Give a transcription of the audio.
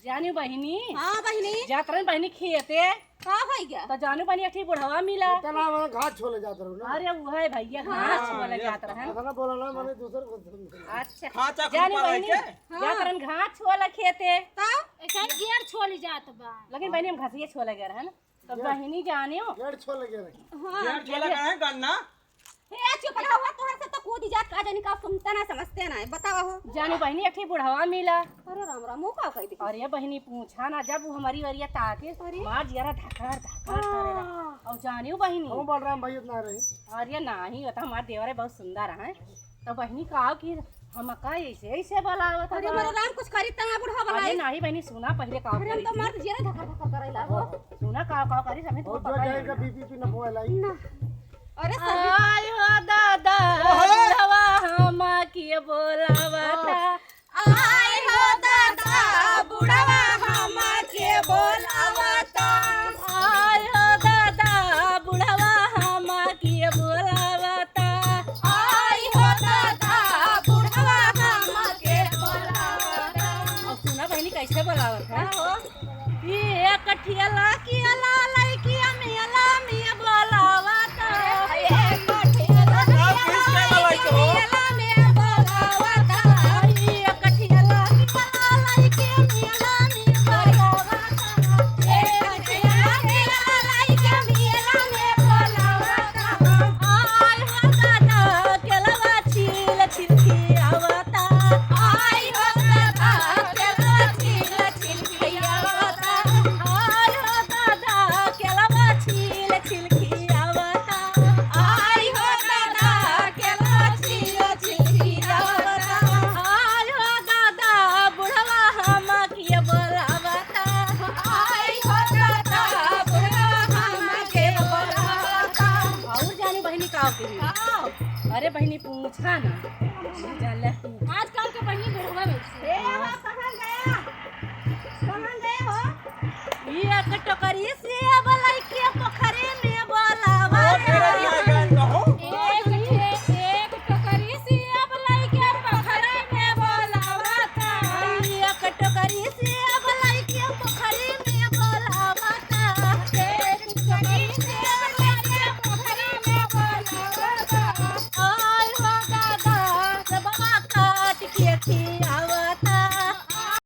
जानी बहिनी। हाँ बहिनी। जातरन बहिनी खेते का है क्या? तो जानो बहिनी अठी बुढ़वा मिला। इतना मैं घाट छोले जात रहूं ना। अरे वो है भैया घास छोले जात रहन। ऐसा ना बोला ना मैंने दूसरे को। अच्छा जानी बहिनी जातरन घास छोले खेते एखन गेर छोली जात बा। लेकिन बहिनी हम घासिए छोले गए रहन। तो बहिनी जानियो गेट छोले गए रहे। हां गेट छोला का है गन्ना। हे चुप रहो हुआ तोहर से तो कूद जात का जानी का सुनता ना समझते ना बतावा हो। जानी बहिनी अठी बुढ़वा मिला। अरे राम राम का कह दी। अरे बहिनी पूछा ना जब वो हमारी वरिया ताके मार जरा धकार धकार करेला। और जानियो बहिनी हम बोल रहे हैं भाई इतना रही। अरे नहीं बता हमार देवरे बहुत सुंदर है। तो बहिनी कहा कि हम का ऐसे ऐसे बोलावत। अरे मेरे राम कुछ खरीदता ना बुढ़ा वाला। अरे नहीं बहिनी सुना पहले का अरे हम तो मर्द जेरा धक्का धक्का करेला हो। सुना का करी सभी तो और जो पता जाएगा बीपी न बोला ही ना। अरे आय हो दादा बुढ़वा हम के बोलावता। आय हो दादा बुढ़वा हम के बोलावता। आय हो दादा बुढ़वा हम के बोलावता। आय हो दादा बुढ़वा हम के बोलावता। और सुना बहनी कैसे बोलावत है ये कठियाला की अला लड़की मेला में बोलावता। ये कठियाला मेला में बोलावता। ये कठियाला की अला लड़की मेला में बोलावता। ये कठियाला की अला लड़की मेला में बोलावता। आय हो दादा केलवा छील छिलकी आवता। आय हो दादा केलवा छील छिलकी आवता। आय हो दादा केलवा छील छिलकी आवता। आय हो दादा केलवा छील छिलकी आवता। आय हो दादा बुढ़वा हम के बोलावता। आय हो दादा बुढ़वा हम के बोलावता। और जानी बहिनी का के अरे बहिनी पूछा ना जान ले